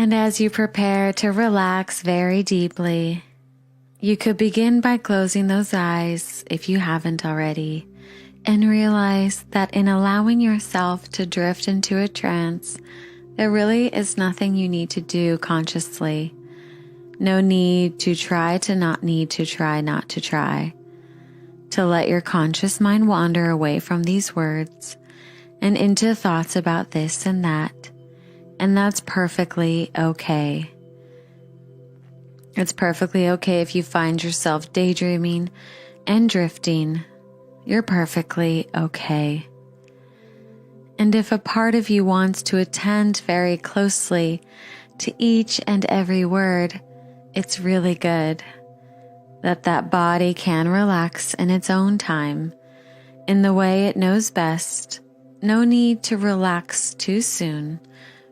And as you prepare to relax very deeply, you could begin by closing those eyes if you haven't already, and realize that in allowing yourself to drift into a trance, there really is nothing you need to do consciously. No need to try to not need to try not to try. To let your conscious mind wander away from these words and into thoughts about this and that. And that's perfectly okay. It's perfectly okay if you find yourself daydreaming and drifting. You're perfectly okay. And if a part of you wants to attend very closely to each and every word, it's really good that body can relax in its own time, in the way it knows best. No need to relax too soon,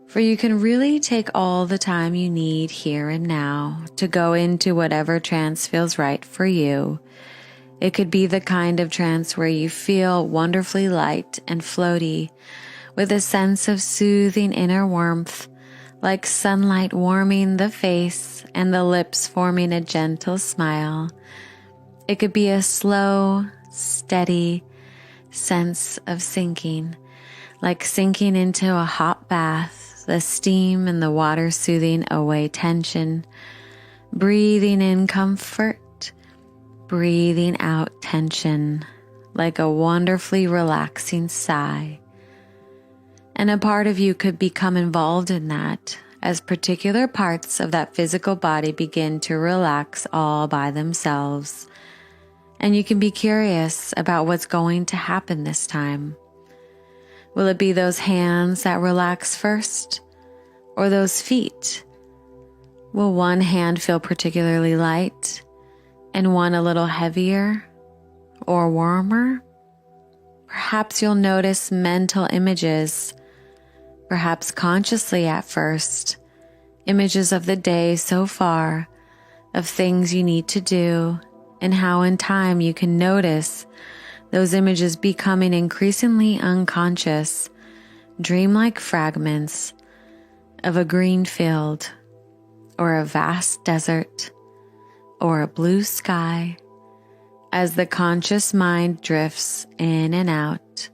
for you can really take all the time you need here and now to go into whatever trance feels right for you. It could be the kind of trance where you feel wonderfully light and floaty, with a sense of soothing inner warmth, like sunlight warming the face and the lips forming a gentle smile. It could be a slow, steady sense of sinking, like sinking into a hot bath, the steam and the water soothing away tension, breathing in comfort, breathing out tension, like a wonderfully relaxing sigh. And a part of you could become involved in that as particular parts of that physical body begin to relax all by themselves. And you can be curious about what's going to happen this time. Will it be those hands that relax first, or those feet? Will one hand feel particularly light and one a little heavier or warmer? Perhaps you'll notice mental images, perhaps consciously at first, images of the day so far, of things you need to do, and how in time you can notice those images becoming increasingly unconscious, dreamlike fragments of a green field, or a vast desert, or a blue sky, as the conscious mind drifts in and out,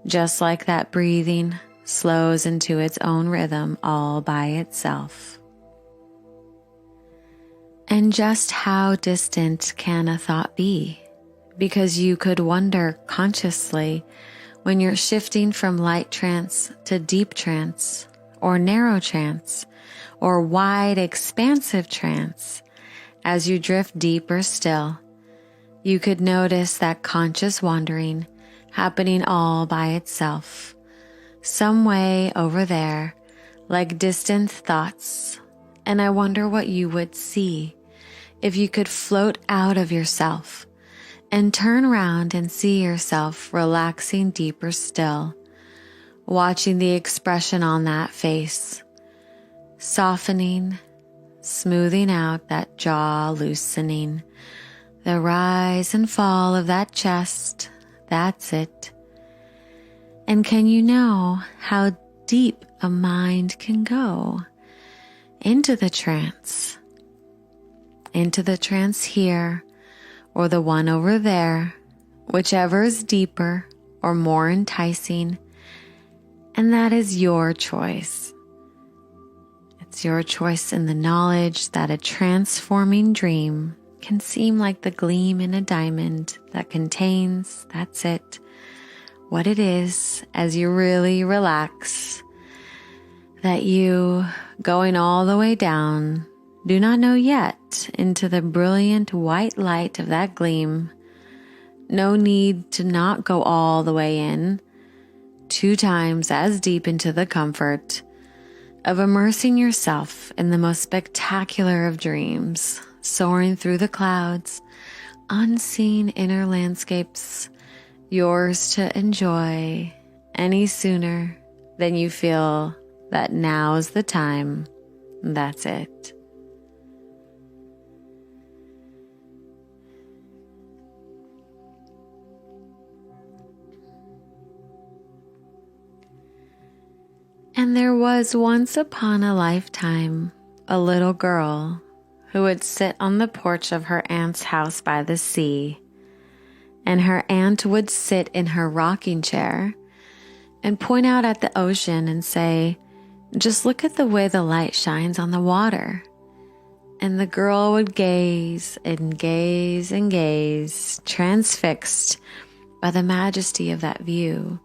just like that breathing slows into its own rhythm all by itself. And just how distant can a thought be? Because you could wonder consciously when you're shifting from light trance to deep trance, or narrow trance, or wide expansive trance. As you drift deeper still, you could notice that conscious wandering happening all by itself, some way over there, like distant thoughts. And I wonder what you would see if you could float out of yourself and turn around and see yourself relaxing deeper still, watching the expression on that face, softening, smoothing out that jaw, loosening, the rise and fall of that chest. That's it. And can you know how deep a mind can go into the trance here, or the one over there, whichever is deeper or more enticing, and that is your choice. It's your choice in the knowledge that a transforming dream can seem like the gleam in a diamond that contains, that's it, what it is as you really relax, that you, going all the way down, do not know yet into the brilliant white light of that gleam. No need to not go all the way in, 2 times as deep into the comfort of immersing yourself in the most spectacular of dreams, soaring through the clouds, unseen inner landscapes, yours to enjoy any sooner than you feel that now's the time. That's it. And there was once upon a lifetime a little girl who would sit on the porch of her aunt's house by the sea, and her aunt would sit in her rocking chair and point out at the ocean and say, "Just look at the way the light shines on the water." And the girl would gaze and gaze and gaze, transfixed by the majesty of that view,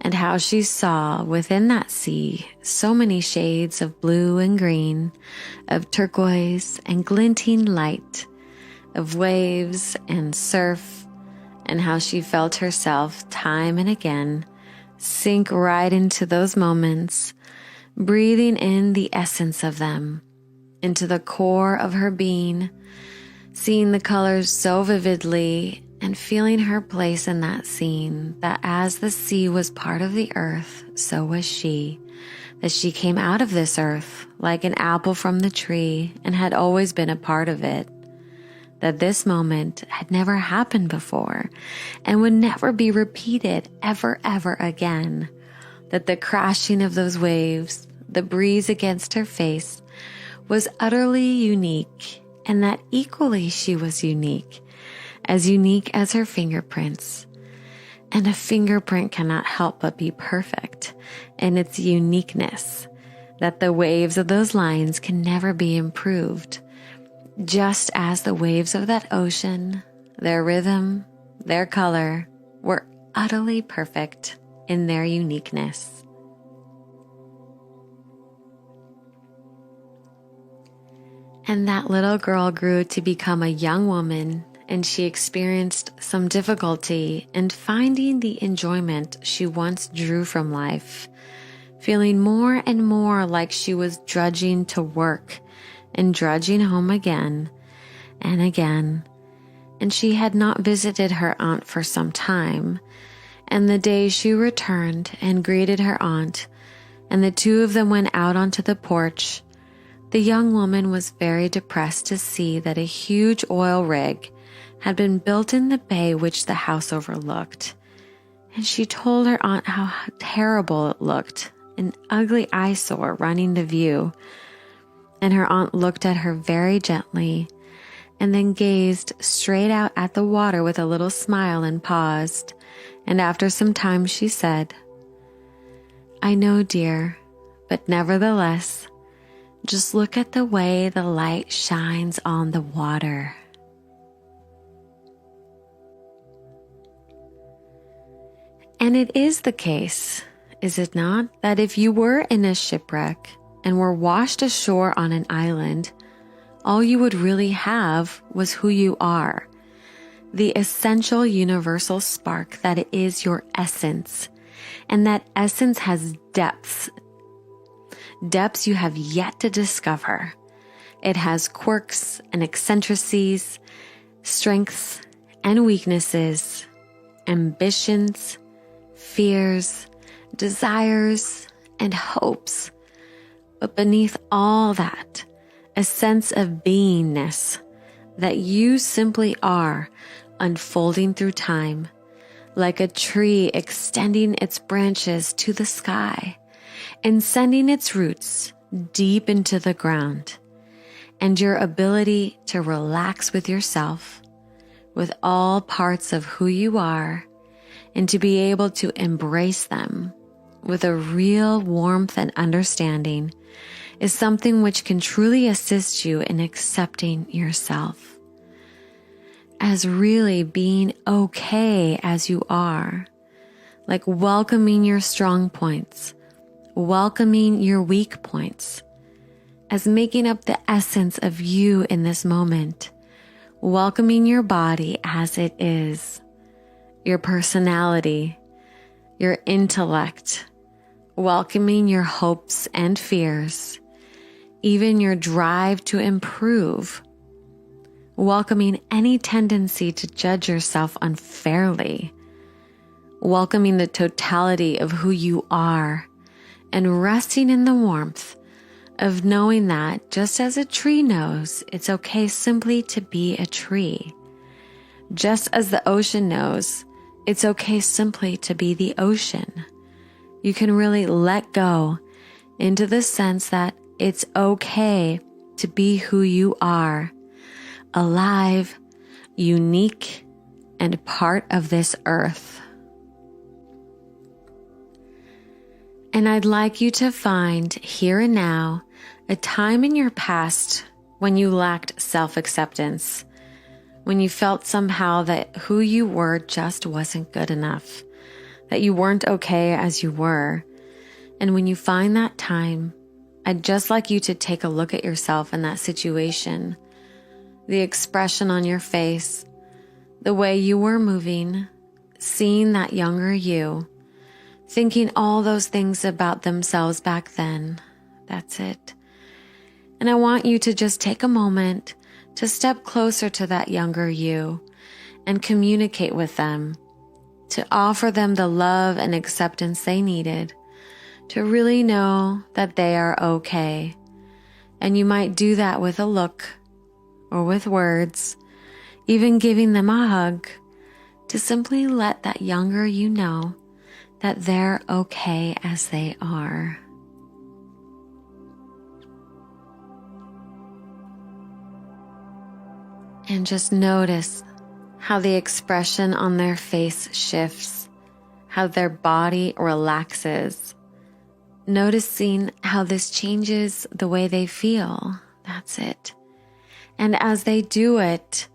and how she saw within that sea so many shades of blue and green, of turquoise and glinting light, of waves and surf, and how she felt herself time and again sink right into those moments, breathing in the essence of them, into the core of her being, seeing the colors so vividly and feeling her place in that scene, that as the sea was part of the earth, so was she, that she came out of this earth like an apple from the tree and had always been a part of it, that this moment had never happened before and would never be repeated ever again, that the crashing of those waves, the breeze against her face, was utterly unique, and that equally she was unique as her fingerprints. And a fingerprint cannot help but be perfect in its uniqueness, that the waves of those lines can never be improved, just as the waves of that ocean, their rhythm, their color, were utterly perfect in their uniqueness. And that little girl grew to become a young woman, and she experienced some difficulty in finding the enjoyment she once drew from life, feeling more and more like she was drudging to work and drudging home again and again. And she had not visited her aunt for some time, and the day she returned and greeted her aunt, and the two of them went out onto the porch, the young woman was very depressed to see that a huge oil rig had been built in the bay which the house overlooked. And she told her aunt how terrible it looked, an ugly eyesore running to view. And her aunt looked at her very gently and then gazed straight out at the water with a little smile and paused. And after some time she said, "I know, dear, but nevertheless, just look at the way the light shines on the water." And it is the case, is it not, that if you were in a shipwreck and were washed ashore on an island, all you would really have was who you are, the essential universal spark that is your essence, and that essence has depths you have yet to discover. It has quirks and eccentricities, strengths and weaknesses, ambitions, fears, desires, and hopes. But beneath all that, a sense of beingness that you simply are, unfolding through time, like a tree extending its branches to the sky and sending its roots deep into the ground, and your ability to relax with yourself, with all parts of who you are, and to be able to embrace them with a real warmth and understanding is something which can truly assist you in accepting yourself as really being okay as you are, like welcoming your strong points, welcoming your weak points, as making up the essence of you in this moment, welcoming your body as it is, your personality, your intellect, welcoming your hopes and fears, even your drive to improve, welcoming any tendency to judge yourself unfairly, welcoming the totality of who you are, and resting in the warmth of knowing that just as a tree knows it's okay simply to be a tree, just as the ocean knows it's okay simply to be the ocean, You can really let go into the sense that it's okay to be who you are, alive, unique, and part of this earth. And I'd like you to find here and now a time in your past when you lacked self-acceptance, when you felt somehow that who you were just wasn't good enough, that you weren't okay as you were. And when you find that time, I'd just like you to take a look at yourself in that situation, the expression on your face, the way you were moving, seeing that younger you, thinking all those things about themselves back then. That's it. And I want you to just take a moment to step closer to that younger you and communicate with them, to offer them the love and acceptance they needed, to really know that they are okay. And you might do that with a look or with words, even giving them a hug, to simply let that younger you know that they're okay as they are. And just notice how the expression on their face shifts, how their body relaxes. Noticing how this changes the way they feel. That's it. And as they do it,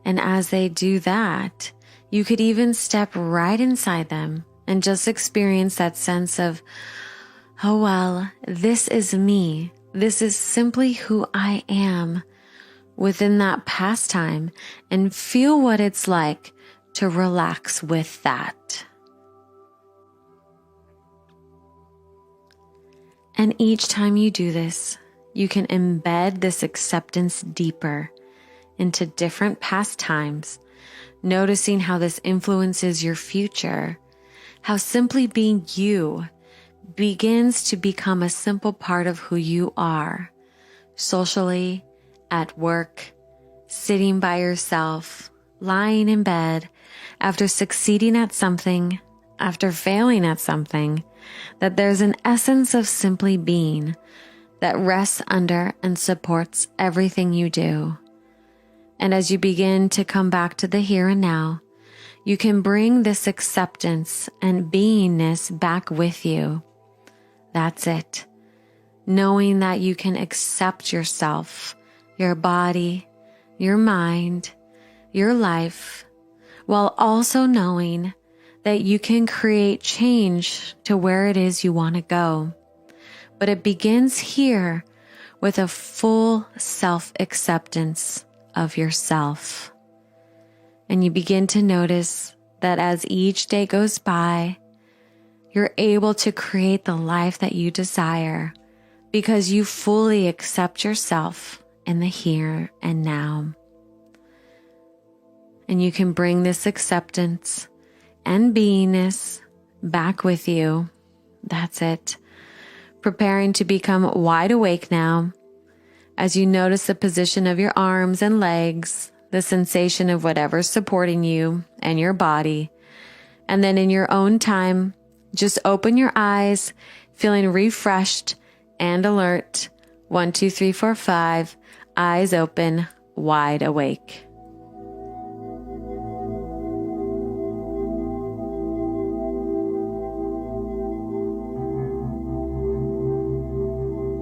and as they do that, you could even step right inside them and just experience that sense of, oh, well, this is me. This is simply who I am within that pastime, and feel what it's like to relax with that. And each time you do this, you can embed this acceptance deeper into different past times, noticing how this influences your future, how simply being you begins to become a simple part of who you are, socially, at work, sitting by yourself, lying in bed, after succeeding at something, after failing at something, that there's an essence of simply being that rests under and supports everything you do. And as you begin to come back to the here and now, you can bring this acceptance and beingness back with you. That's it. Knowing that you can accept yourself, your body, your mind, your life, while also knowing that you can create change to where it is you want to go. But it begins here with a full self-acceptance of yourself. And you begin to notice that as each day goes by, you're able to create the life that you desire because you fully accept yourself in the here and now. And you can bring this acceptance and beingness back with you. That's it. Preparing to become wide awake now as you notice the position of your arms and legs, the sensation of whatever's supporting you and your body. And then in your own time, just open your eyes, feeling refreshed and alert. 1, 2, 3, 4, 5, eyes open, wide awake.